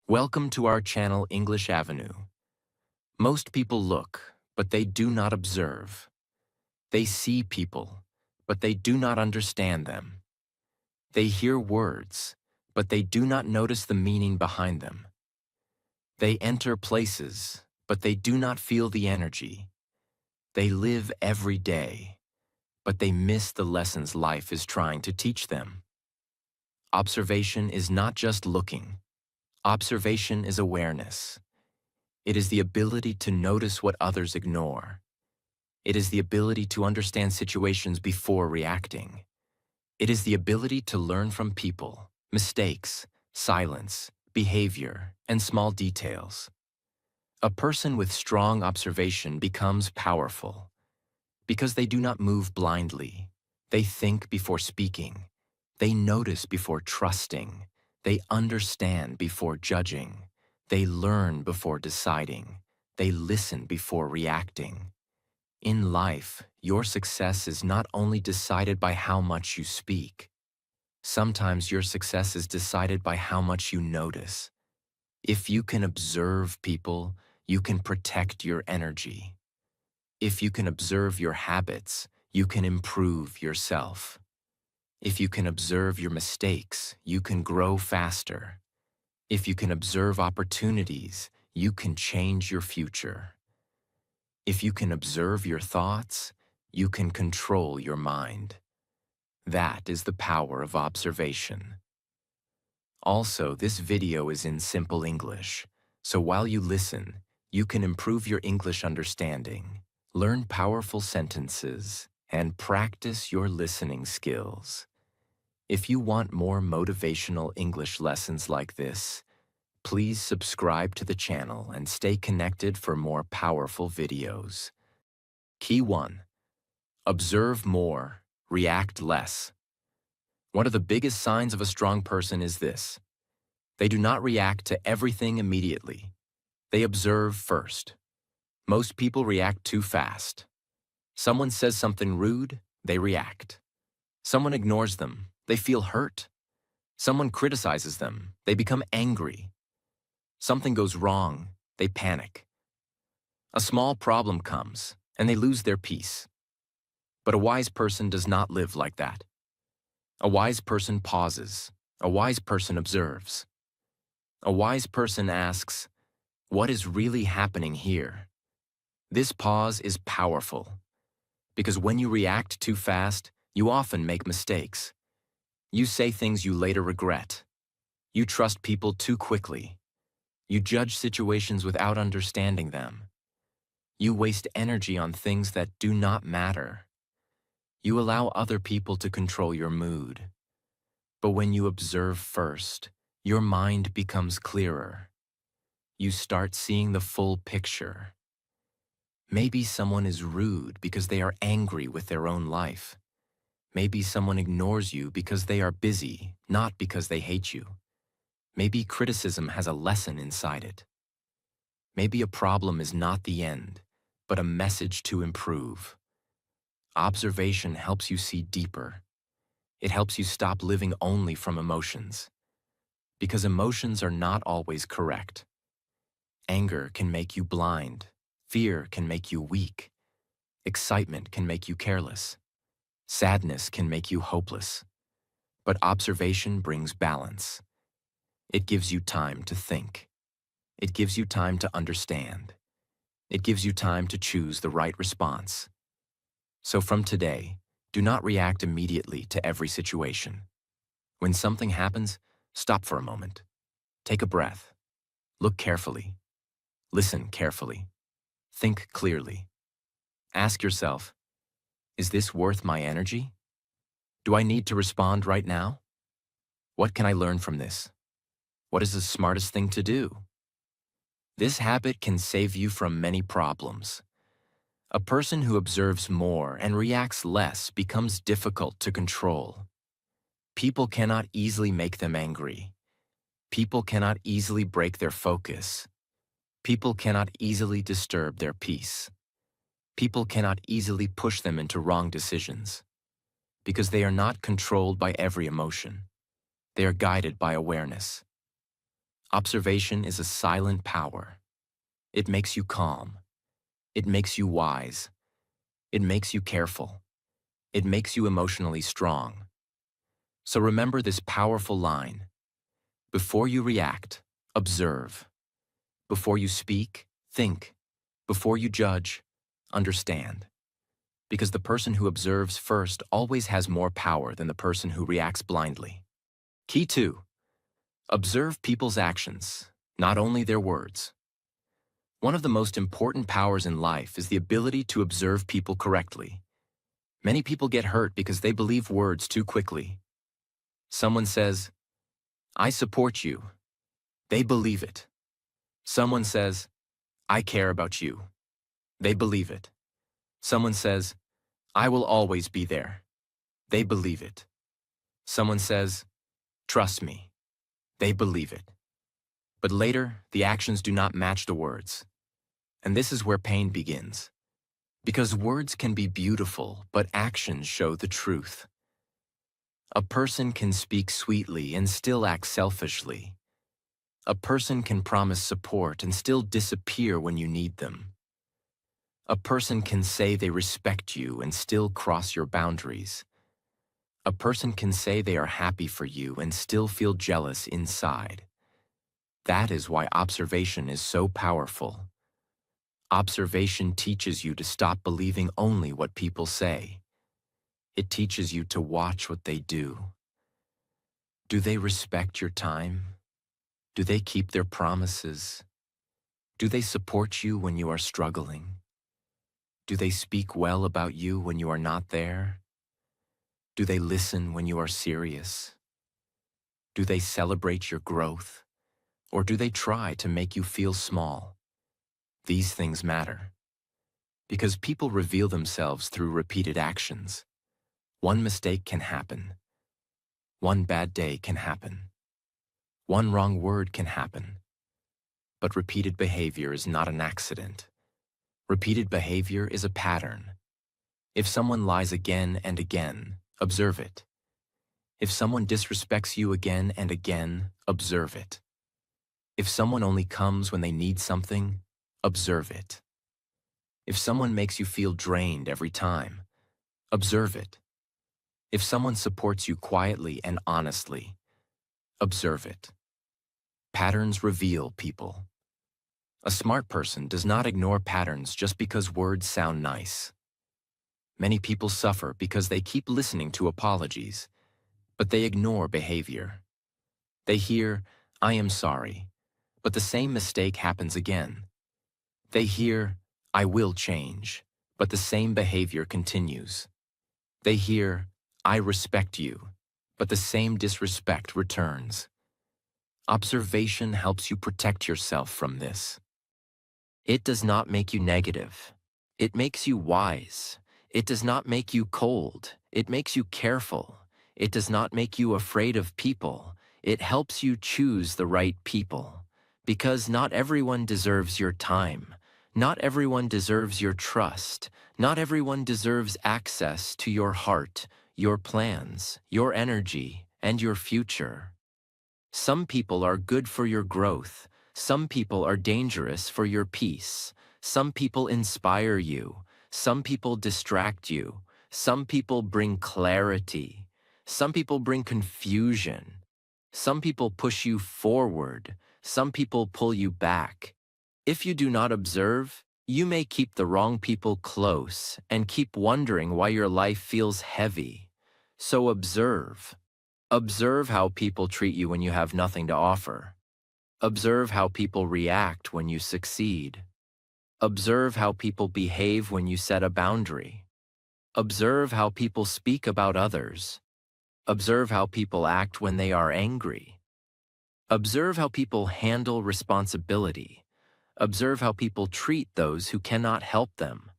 Welcome to our channel English Avenue. Most people look, but they do not observe. They see people, but they do not understand them. They hear words, but they do not notice the meaning behind them. They enter places, but they do not feel the energy. They live every day, but they miss the lessons life is trying to teach them. Observation is not just looking. Observation is awareness. It is the ability to notice what others ignore. It is the ability to understand situations before reacting. It is the ability to learn from people, mistakes, silence, behavior, and small details. A person with strong observation becomes powerful because they do not move blindly. They think before speaking. They notice before trusting. They understand before judging. They learn before deciding. They listen before reacting. In life, your success is not only decided by how much you speak. Sometimes your success is decided by how much you notice. If you can observe people, you can protect your energy. If you can observe your habits, you can improve yourself. If you can observe your mistakes, you can grow faster. If you can observe opportunities, you can change your future. If you can observe your thoughts, you can control your mind. That is the power of observation. Also, this video is in simple English, so while you listen, you can improve your English understanding, learn powerful sentences, and practice your listening skills. If you want more motivational English lessons like this, please subscribe to the channel and stay connected for more powerful videos. Key 1. Observe more, react less. One of the biggest signs of a strong person is this. They do not react to everything immediately. They observe first. Most people react too fast. Someone says something rude, they react. Someone ignores them, they feel hurt. Someone criticizes them, they become angry. Something goes wrong, they panic. A small problem comes, and they lose their peace. But a wise person does not live like that. A wise person pauses. A wise person observes. A wise person asks, what is really happening here? This pause is powerful, because when you react too fast, you often make mistakes. You say things you later regret. You trust people too quickly. You judge situations without understanding them. You waste energy on things that do not matter. You allow other people to control your mood. But when you observe first, your mind becomes clearer. You start seeing the full picture. Maybe someone is rude because they are angry with their own life. Maybe someone ignores you because they are busy, not because they hate you. Maybe criticism has a lesson inside it. Maybe a problem is not the end, but a message to improve. Observation helps you see deeper. It helps you stop living only from emotions. Because emotions are not always correct. Anger can make you blind. Fear can make you weak. Excitement can make you careless. Sadness can make you hopeless. But observation brings balance. It gives you time to think. It gives you time to understand. It gives you time to choose the right response. So from today, do not react immediately to every situation. When something happens, stop for a moment. Take a breath. Look carefully. Listen carefully. Think clearly. Ask yourself, is this worth my energy? Do I need to respond right now? What can I learn from this? What is the smartest thing to do? This habit can save you from many problems. A person who observes more and reacts less becomes difficult to control. People cannot easily make them angry. People cannot easily break their focus. People cannot easily disturb their peace. People cannot easily push them into wrong decisions. Because they are not controlled by every emotion. They are guided by awareness. Observation is a silent power. It makes you calm. It makes you wise. It makes you careful. It makes you emotionally strong. So remember this powerful line. Before you react, observe. Before you speak, think. Before you judge, understand. Because the person who observes first always has more power than the person who reacts blindly. Key 2. Observe people's actions, not only their words. One of the most important powers in life is the ability to observe people correctly. Many people get hurt because they believe words too quickly. Someone says, "I support you." They believe it. Someone says, "I care about you." They believe it. Someone says, "I will always be there." They believe it. Someone says, "Trust me." They believe it. But later, the actions do not match the words. And this is where pain begins. Because words can be beautiful, but actions show the truth. A person can speak sweetly and still act selfishly. A person can promise support and still disappear when you need them. A person can say they respect you and still cross your boundaries. A person can say they are happy for you and still feel jealous inside. That is why observation is so powerful. Observation teaches you to stop believing only what people say. It teaches you to watch what they do. Do they respect your time? Do they keep their promises? Do they support you when you are struggling? Do they speak well about you when you are not there? Do they listen when you are serious? Do they celebrate your growth? Or do they try to make you feel small? These things matter. Because people reveal themselves through repeated actions. One mistake can happen. One bad day can happen. One wrong word can happen. But repeated behavior is not an accident. Repeated behavior is a pattern. If someone lies again and again, observe it. If someone disrespects you again and again, observe it. If someone only comes when they need something, observe it. If someone makes you feel drained every time, observe it. If someone supports you quietly and honestly, observe it. Patterns reveal people. A smart person does not ignore patterns just because words sound nice. Many people suffer because they keep listening to apologies, but they ignore behavior. They hear, "I am sorry," but the same mistake happens again. They hear, "I will change," but the same behavior continues. They hear, "I respect you," but the same disrespect returns. Observation helps you protect yourself from this. It does not make you negative. It makes you wise. It does not make you cold. It makes you careful. It does not make you afraid of people. It helps you choose the right people. Because not everyone deserves your time. Not everyone deserves your trust. Not everyone deserves access to your heart, your plans, your energy, and your future. Some people are good for your growth. Some people are dangerous for your peace. Some people inspire you. Some people distract you. Some people bring clarity. Some people bring confusion. Some people push you forward. Some people pull you back. If you do not observe, you may keep the wrong people close and keep wondering why your life feels heavy. So observe. Observe how people treat you when you have nothing to offer. Observe how people react when you succeed. Observe how people behave when you set a boundary. Observe how people speak about others. Observe how people act when they are angry. Observe how people handle responsibility. Observe how people treat those who cannot help them.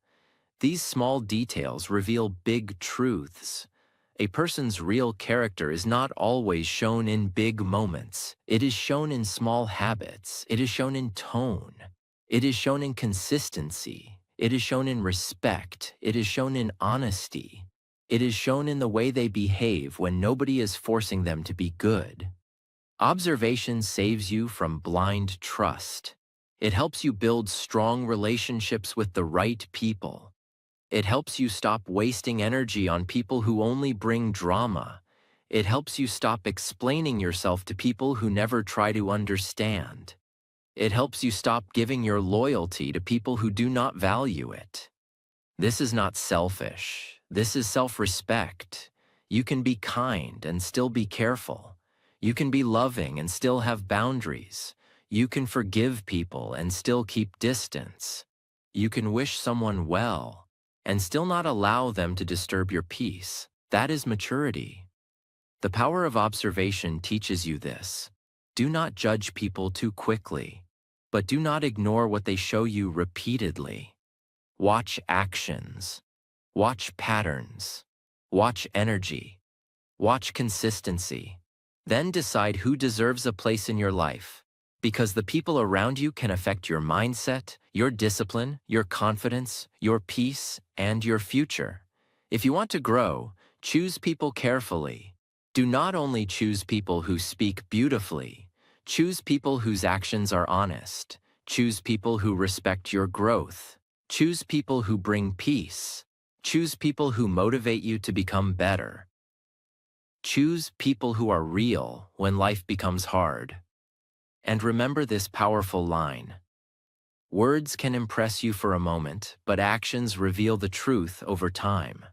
These small details reveal big truths. A person's real character is not always shown in big moments. It is shown in small habits. It is shown in tone. It is shown in consistency. It is shown in respect. It is shown in honesty. It is shown in the way they behave when nobody is forcing them to be good. Observation saves you from blind trust. It helps you build strong relationships with the right people. It helps you stop wasting energy on people who only bring drama. It helps you stop explaining yourself to people who never try to understand. It helps you stop giving your loyalty to people who do not value it. This is not selfish. This is self-respect. You can be kind and still be careful. You can be loving and still have boundaries. You can forgive people and still keep distance. You can wish someone well and still not allow them to disturb your peace. That is maturity. The power of observation teaches you this. Do not judge people too quickly, but do not ignore what they show you repeatedly. Watch actions. Watch patterns. Watch energy. Watch consistency. Then decide who deserves a place in your life, because the people around you can affect your mindset, your discipline, your confidence, your peace, and your future. If you want to grow, choose people carefully. Do not only choose people who speak beautifully. Choose people whose actions are honest. Choose people who respect your growth. Choose people who bring peace. Choose people who motivate you to become better. Choose people who are real when life becomes hard. And remember this powerful line. Words can impress you for a moment, but actions reveal the truth over time.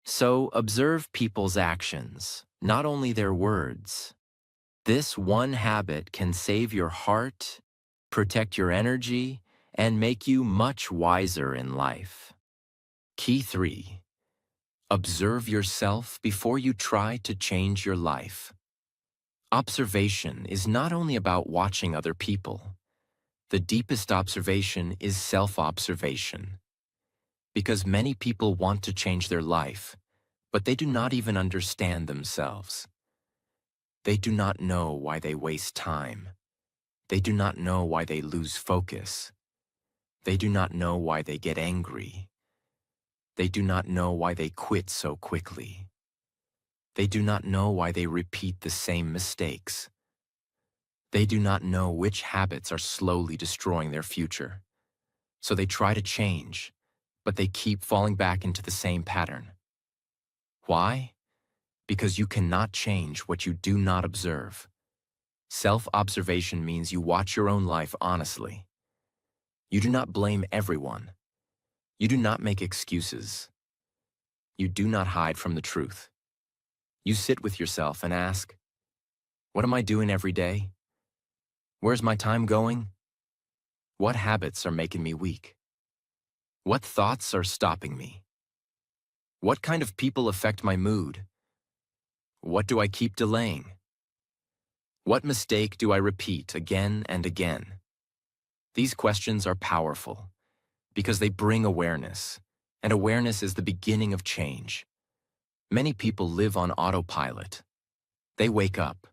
So observe people's actions, not only their words. This one habit can save your heart, protect your energy, and make you much wiser in life. Key 3. Observe yourself before you try to change your life. Observation is not only about watching other people. The deepest observation is self-observation. Because many people want to change their life, but they do not even understand themselves. They do not know why they waste time. They do not know why they lose focus. They do not know why they get angry. They do not know why they quit so quickly. They do not know why they repeat the same mistakes. They do not know which habits are slowly destroying their future. So they try to change, but they keep falling back into the same pattern. Why? Because you cannot change what you do not observe. Self-observation means you watch your own life honestly. You do not blame everyone. You do not make excuses. You do not hide from the truth. You sit with yourself and ask, what am I doing every day? Where's my time going? What habits are making me weak? What thoughts are stopping me? What kind of people affect my mood? What do I keep delaying? What mistake do I repeat again and again? These questions are powerful because they bring awareness, and awareness is the beginning of change. Many people live on autopilot. They wake up,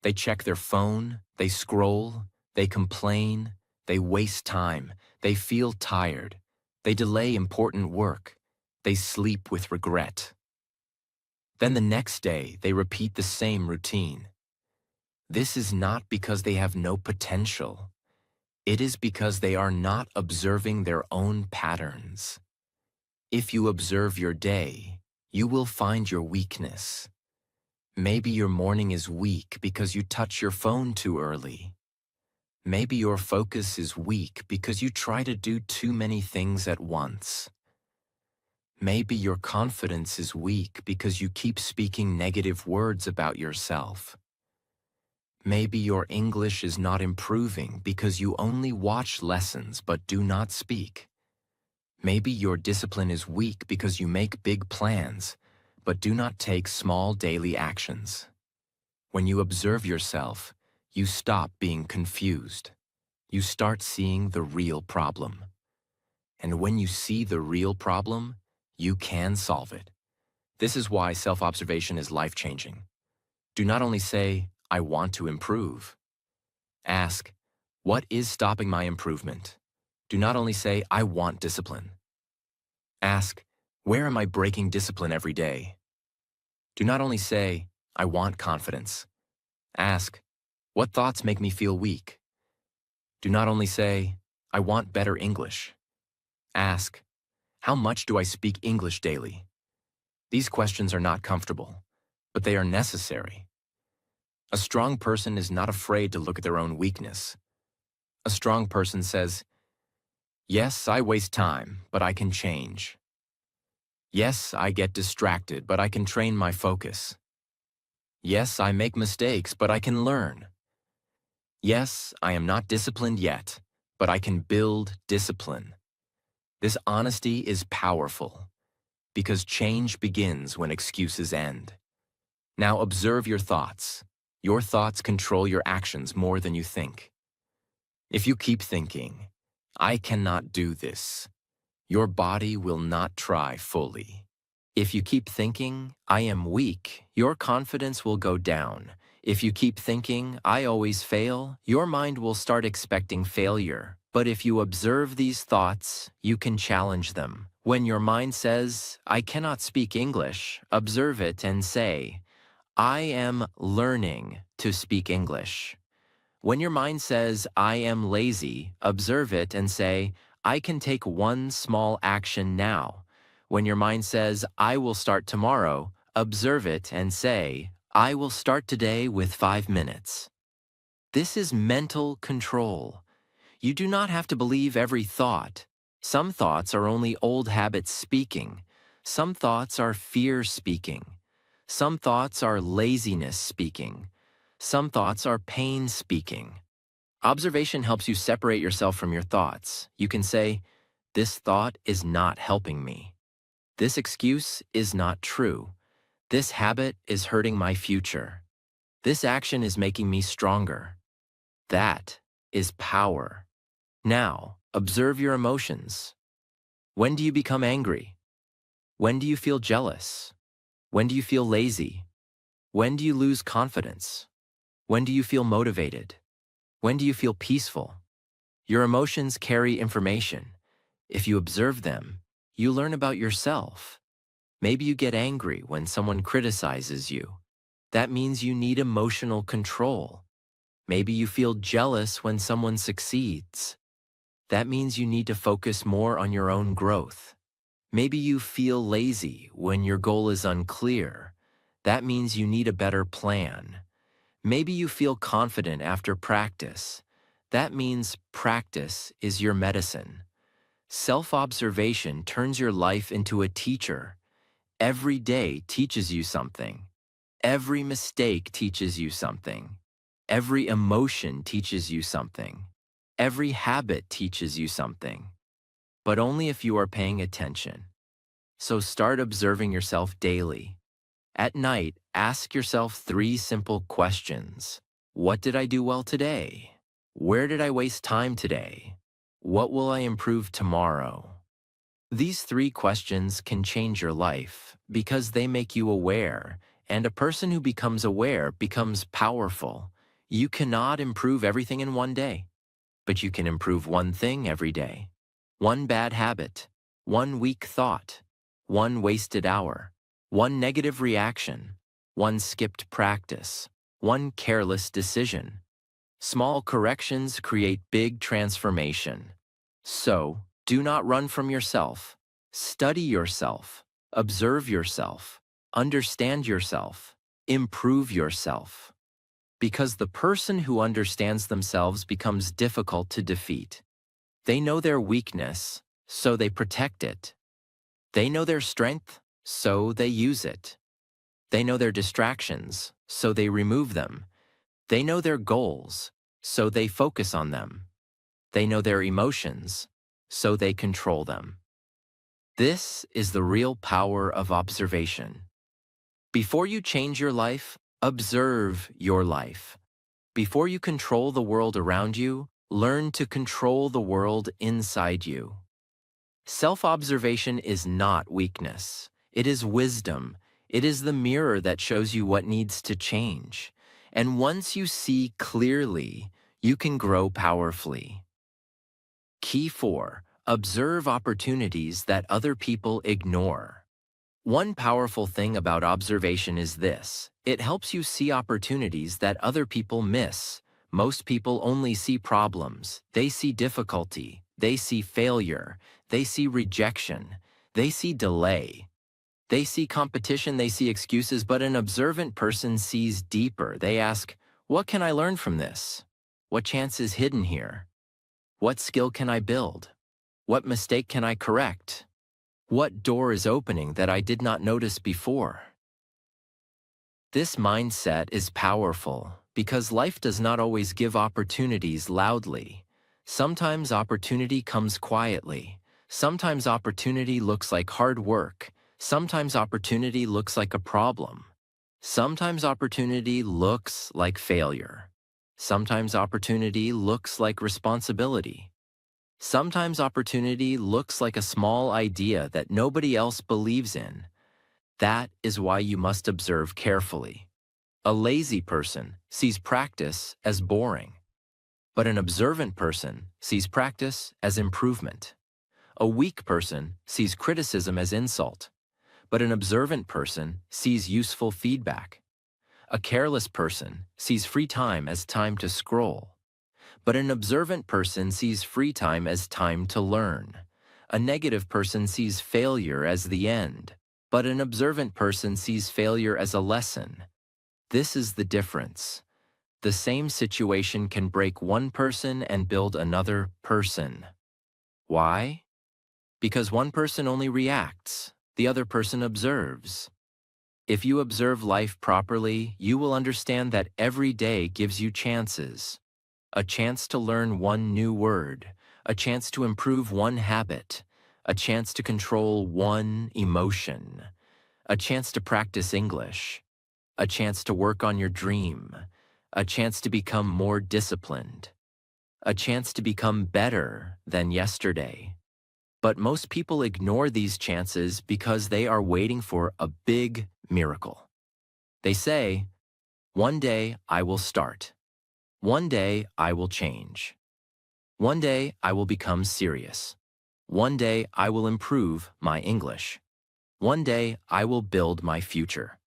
they check their phone, they scroll, they complain, they waste time, they feel tired, they delay important work, they sleep with regret. Then the next day, they repeat the same routine. This is not because they have no potential. It is because they are not observing their own patterns. If you observe your day, you will find your weakness. Maybe your morning is weak because you touch your phone too early. Maybe your focus is weak because you try to do too many things at once. Maybe your confidence is weak because you keep speaking negative words about yourself. Maybe your English is not improving because you only watch lessons but do not speak. Maybe your discipline is weak because you make big plans but do not take small daily actions. When you observe yourself, you stop being confused. You start seeing the real problem. And when you see the real problem, you can solve it. This is why self-observation is life-changing. Do not only say, I want to improve. Ask, what is stopping my improvement? Do not only say, I want discipline. Ask, where am I breaking discipline every day? Do not only say, I want confidence. Ask, What thoughts make me feel weak? Do not only say, I want better English. Ask, how much do I speak English daily? These questions are not comfortable, but they are necessary. A strong person is not afraid to look at their own weakness. A strong person says, yes, I waste time, but I can change. Yes, I get distracted, but I can train my focus. Yes, I make mistakes, but I can learn. Yes, I am not disciplined yet, but I can build discipline. This honesty is powerful because change begins when excuses end. Now observe your thoughts. Your thoughts control your actions more than you think. If you keep thinking, I cannot do this, your body will not try fully. If you keep thinking, I am weak, your confidence will go down. If you keep thinking, I always fail, your mind will start expecting failure. But if you observe these thoughts, you can challenge them. When your mind says, I cannot speak English, observe it and say, I am learning to speak English. When your mind says, I am lazy, observe it and say, I can take one small action now. When your mind says, I will start tomorrow, observe it and say, I will start today with 5 minutes. This is mental control. You do not have to believe every thought. Some thoughts are only old habits speaking. Some thoughts are fear speaking. Some thoughts are laziness speaking. Some thoughts are pain speaking. Observation helps you separate yourself from your thoughts. You can say, this thought is not helping me. This excuse is not true. This habit is hurting my future. This action is making me stronger. That is power. Now, observe your emotions. When do you become angry? When do you feel jealous? When do you feel lazy? When do you lose confidence? When do you feel motivated? When do you feel peaceful? Your emotions carry information. If you observe them, you learn about yourself. Maybe you get angry when someone criticizes you. That means you need emotional control. Maybe you feel jealous when someone succeeds. That means you need to focus more on your own growth. Maybe you feel lazy when your goal is unclear. That means you need a better plan. Maybe you feel confident after practice. That means practice is your medicine. Self-observation turns your life into a teacher. Every day teaches you something. Every mistake teaches you something. Every emotion teaches you something. Every habit teaches you something. But only if you are paying attention. So start observing yourself daily. At night, ask yourself 3 simple questions. What did I do well today? Where did I waste time today? What will I improve tomorrow? These 3 questions can change your life because they make you aware, and a person who becomes aware becomes powerful. You cannot improve everything in one day, but you can improve one thing every day. One bad habit, one weak thought, one wasted hour, one negative reaction, one skipped practice, one careless decision. Small corrections create big transformation. So, do not run from yourself. Study yourself. Observe yourself. Understand yourself. Improve yourself. Because the person who understands themselves becomes difficult to defeat. They know their weakness, so they protect it. They know their strength, so they use it. They know their distractions, so they remove them. They know their goals, so they focus on them. They know their emotions, so they control them. This is the real power of observation. Before you change your life, observe your life. Before you control the world around you, learn to control the world inside you. Self-observation is not weakness. It is wisdom. It is the mirror that shows you what needs to change. And once you see clearly, you can grow powerfully. Key 4. Observe opportunities that other people ignore. One powerful thing about observation is this: it helps you see opportunities that other people miss. Most people only see problems, they see difficulty, they see failure, they see rejection, they see delay. They see competition, they see excuses, but an observant person sees deeper. They ask, what can I learn from this? What chance is hidden here? What skill can I build? What mistake can I correct? What door is opening that I did not notice before? This mindset is powerful because life does not always give opportunities loudly. Sometimes opportunity comes quietly. Sometimes opportunity looks like hard work. Sometimes opportunity looks like a problem. Sometimes opportunity looks like failure. Sometimes opportunity looks like responsibility. Sometimes opportunity looks like a small idea that nobody else believes in. That is why you must observe carefully. A lazy person sees practice as boring, but an observant person sees practice as improvement. A weak person sees criticism as insult, but an observant person sees useful feedback. A careless person sees free time as time to scroll, but an observant person sees free time as time to learn. A negative person sees failure as the end, but an observant person sees failure as a lesson. This is the difference. The same situation can break one person and build another person. Why? Because one person only reacts, the other person observes. If you observe life properly, you will understand that every day gives you chances. A chance to learn one new word, a chance to improve one habit, a chance to control one emotion, a chance to practice English, a chance to work on your dream, a chance to become more disciplined, a chance to become better than yesterday. But most people ignore these chances because they are waiting for a big miracle. They say, one day I will start. One day I will change. One day I will become serious. One day I will improve my English. One day I will build my future.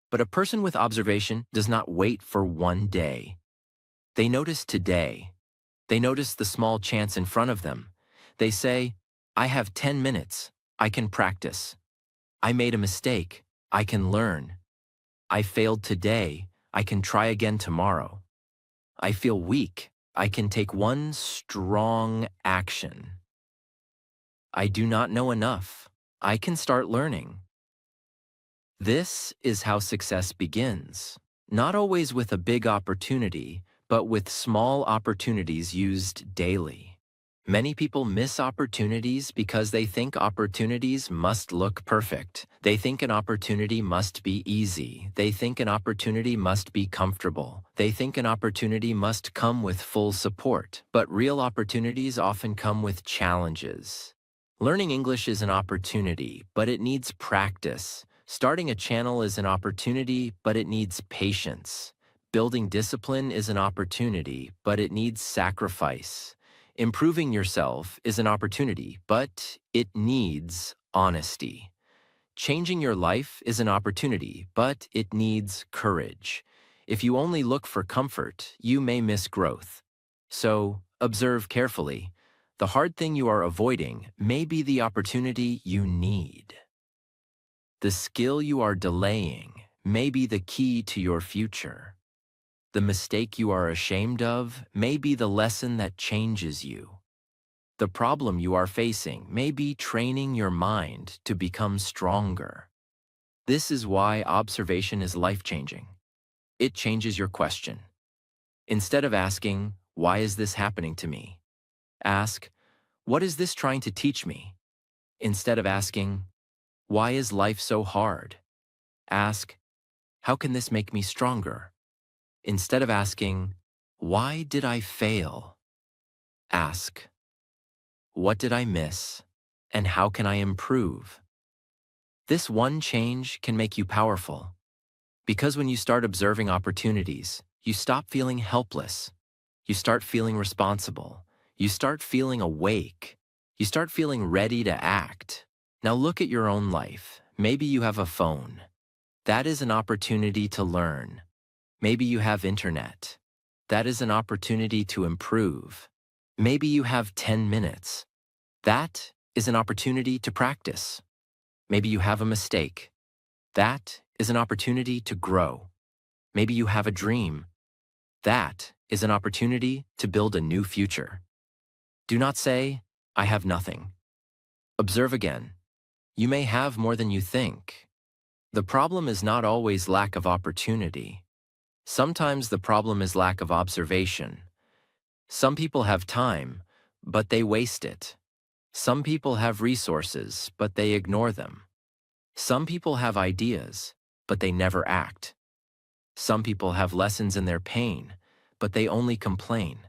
But a person with observation does not wait for one day. They notice today. They notice the small chance in front of them. They say, I have 10 minutes. I can practice. I made a mistake. I can learn. I failed today. I can try again tomorrow. I feel weak. I can take one strong action. I do not know enough. I can start learning. This is how success begins. Not always with a big opportunity, but with small opportunities used daily. Many people miss opportunities because they think opportunities must look perfect. They think an opportunity must be easy. They think an opportunity must be comfortable. They think an opportunity must come with full support. But real opportunities often come with challenges. Learning English is an opportunity, but it needs practice. Starting a channel is an opportunity, but it needs patience. Building discipline is an opportunity, but it needs sacrifice. Improving yourself is an opportunity, but it needs honesty. Changing your life is an opportunity, but it needs courage. If you only look for comfort, you may miss growth. So, observe carefully. The hard thing you are avoiding may be the opportunity you need. The skill you are delaying may be the key to your future. The mistake you are ashamed of may be the lesson that changes you. The problem you are facing may be training your mind to become stronger. This is why observation is life-changing. It changes your question. Instead of asking, why is this happening to me? Ask, what is this trying to teach me? Instead of asking, why is life so hard? Ask, how can this make me stronger? Instead of asking, why did I fail? Ask, what did I miss, and how can I improve? This one change can make you powerful. Because when you start observing opportunities, you stop feeling helpless. You start feeling responsible. You start feeling awake. You start feeling ready to act. Now look at your own life. Maybe you have a phone. That is an opportunity to learn. Maybe you have internet. That is an opportunity to improve. Maybe you have 10 minutes. That is an opportunity to practice. Maybe you have a mistake. That is an opportunity to grow. Maybe you have a dream. That is an opportunity to build a new future. Do not say, I have nothing. Observe again. You may have more than you think. The problem is not always lack of opportunity. Sometimes the problem is lack of observation. Some people have time, but they waste it. Some people have resources, but they ignore them. Some people have ideas, but they never act. Some people have lessons in their pain, but they only complain.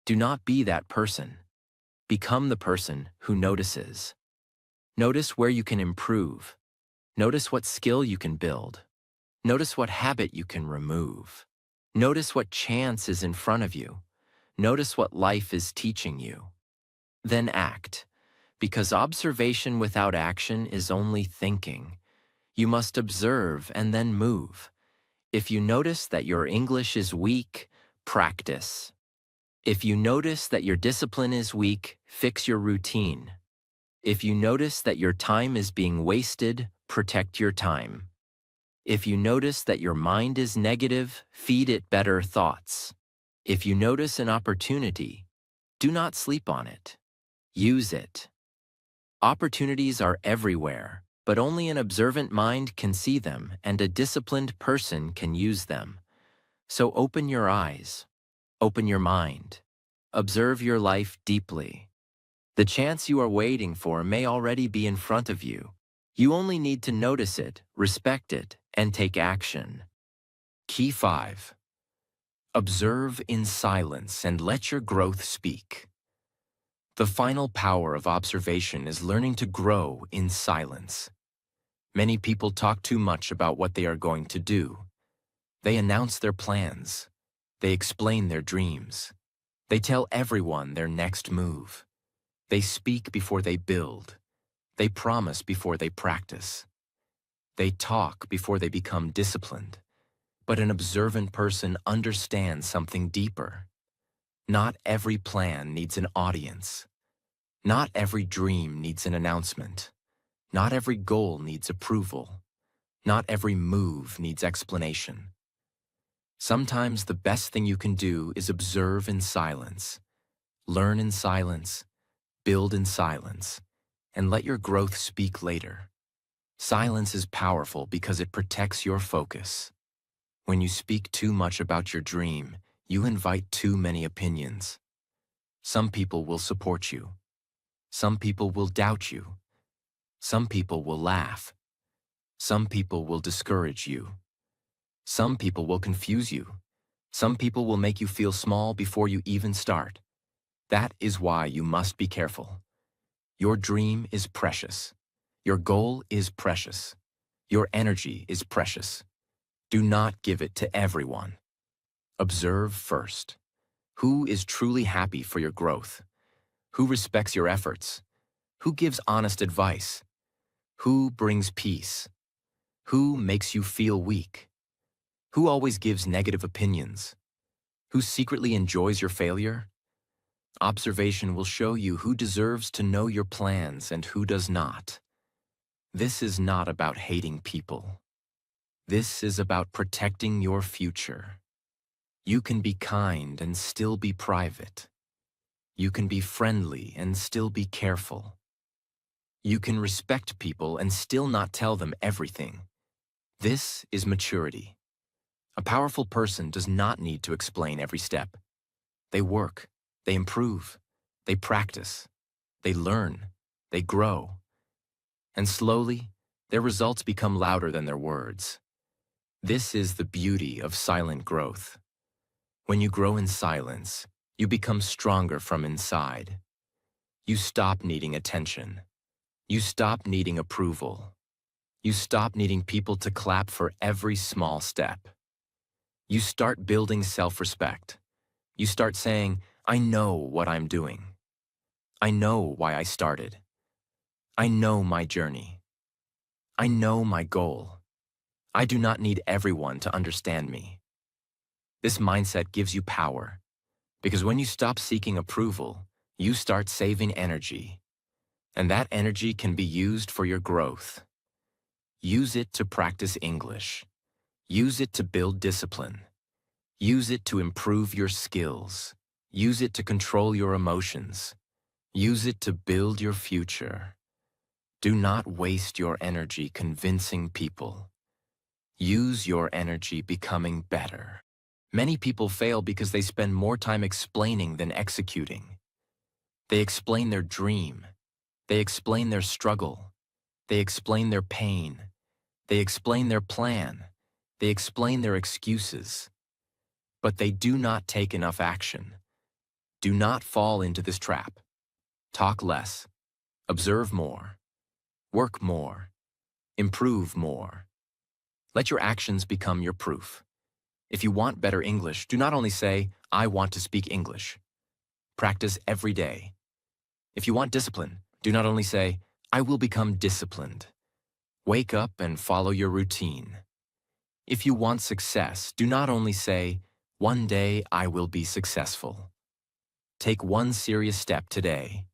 Do not be that person. Become the person who notices. Notice where you can improve. Notice what skill you can build. Notice what habit you can remove. Notice what chance is in front of you. Notice what life is teaching you. Then act, because observation without action is only thinking. You must observe and then move. If you notice that your English is weak, practice. If you notice that your discipline is weak, fix your routine. If you notice that your time is being wasted, protect your time. If you notice that your mind is negative, feed it better thoughts. If you notice an opportunity, do not sleep on it. Use it. Opportunities are everywhere, but only an observant mind can see them and a disciplined person can use them. So open your eyes. Open your mind. Observe your life deeply. The chance you are waiting for may already be in front of you. You only need to notice it, respect it, and take action. Key 5. Observe in silence and let your growth speak. The final power of observation is learning to grow in silence. Many people talk too much about what they are going to do. They announce their plans. They explain their dreams. They tell everyone their next move. They speak before they build. They promise before they practice. They talk before they become disciplined. But an observant person understands something deeper. Not every plan needs an audience. Not every dream needs an announcement. Not every goal needs approval. Not every move needs explanation. Sometimes the best thing you can do is observe in silence. Learn in silence. Build in silence. And let your growth speak later. Silence is powerful because it protects your focus. When you speak too much about your dream, you invite too many opinions. Some people will support you. Some people will doubt you. Some people will laugh. Some people will discourage you. Some people will confuse you. Some people will make you feel small before you even start. That is why you must be careful. Your dream is precious. Your goal is precious. Your energy is precious. Do not give it to everyone. Observe first. Who is truly happy for your growth? Who respects your efforts? Who gives honest advice? Who brings peace? Who makes you feel weak? Who always gives negative opinions? Who secretly enjoys your failure? Observation will show you who deserves to know your plans and who does not. This is not about hating people. This is about protecting your future. You can be kind and still be private. You can be friendly and still be careful. You can respect people and still not tell them everything. This is maturity. A powerful person does not need to explain every step. They work, they improve, they practice, they learn, they grow. And slowly, their results become louder than their words. This is the beauty of silent growth. When you grow in silence, you become stronger from inside. You stop needing attention. You stop needing approval. You stop needing people to clap for every small step. You start building self-respect. You start saying, I know what I'm doing. I know why I started. I know my journey. I know my goal. I do not need everyone to understand me. This mindset gives you power, because when you stop seeking approval, you start saving energy, and that energy can be used for your growth. Use it to practice English. Use it to build discipline. Use it to improve your skills. Use it to control your emotions. Use it to build your future. Do not waste your energy convincing people. Use your energy becoming better. Many people fail because they spend more time explaining than executing. They explain their dream. They explain their struggle. They explain their pain. They explain their plan. They explain their excuses. But they do not take enough action. Do not fall into this trap. Talk less. Observe more. Work more. Improve more. Let your actions become your proof. If you want better English, do not only say, "I want to speak English." Practice every day. If you want discipline, do not only say, "I will become disciplined." Wake up and follow your routine. If you want success, do not only say, "One day I will be successful." Take one serious step today.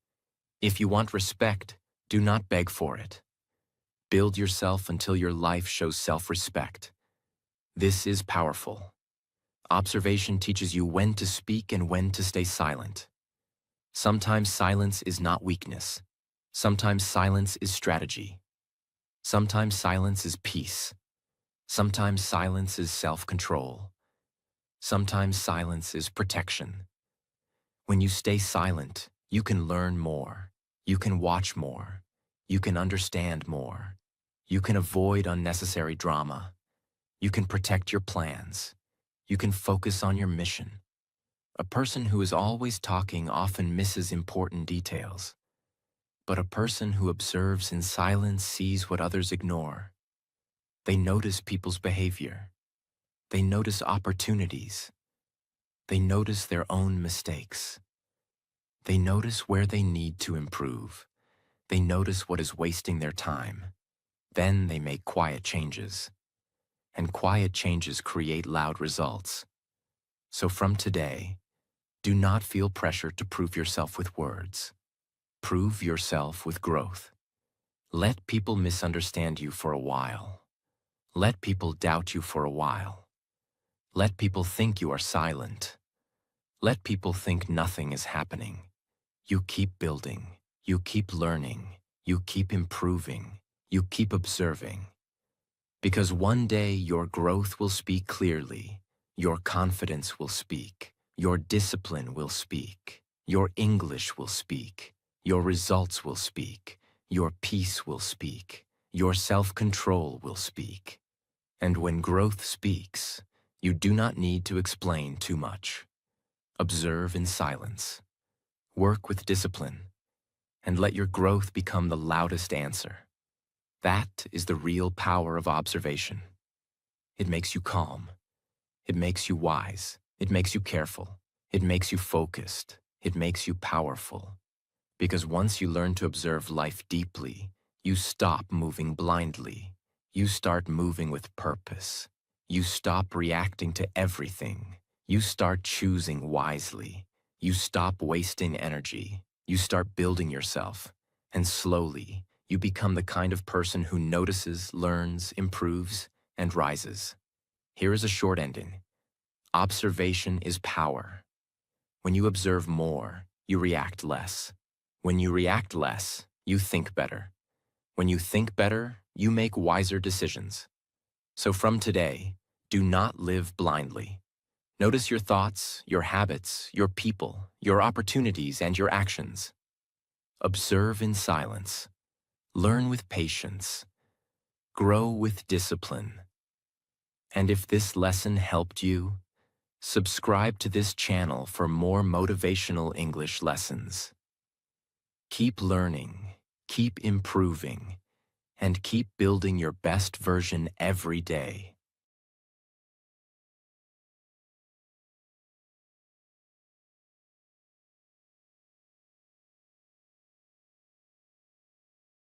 If you want respect, do not beg for it. Build yourself until your life shows self-respect. This is powerful. Observation teaches you when to speak and when to stay silent. Sometimes silence is not weakness. Sometimes silence is strategy. Sometimes silence is peace. Sometimes silence is self-control. Sometimes silence is protection. When you stay silent, you can learn more. You can watch more. You can understand more. You can avoid unnecessary drama. You can protect your plans. You can focus on your mission. A person who is always talking often misses important details. But a person who observes in silence sees what others ignore. They notice people's behavior. They notice opportunities. They notice their own mistakes. They notice where they need to improve. They notice what is wasting their time. Then they make quiet changes. And quiet changes create loud results. So from today, do not feel pressure to prove yourself with words. Prove yourself with growth. Let people misunderstand you for a while. Let people doubt you for a while. Let people think you are silent. Let people think nothing is happening. You keep building. You keep learning. You keep improving. You keep observing. Because one day your growth will speak clearly. Your confidence will speak. Your discipline will speak. Your English will speak. Your results will speak. Your peace will speak. Your self-control will speak. And when growth speaks, you do not need to explain too much. Observe in silence. Work with discipline. And let your growth become the loudest answer. That is the real power of observation. It makes you calm. It makes you wise. It makes you careful. It makes you focused. It makes you powerful. Because once you learn to observe life deeply, you stop moving blindly. You start moving with purpose. You stop reacting to everything. You start choosing wisely. You stop wasting energy. You start building yourself. And slowly, you become the kind of person who notices, learns, improves, and rises. Here is a short ending. Observation is power. When you observe more, you react less. When you react less, you think better. When you think better, you make wiser decisions. So from today, do not live blindly. Notice your thoughts, your habits, your people, your opportunities, and your actions. Observe in silence. Learn with patience. Grow with discipline. And if this lesson helped you, subscribe to this channel for more motivational English lessons. Keep learning, keep improving, and keep building your best version every day.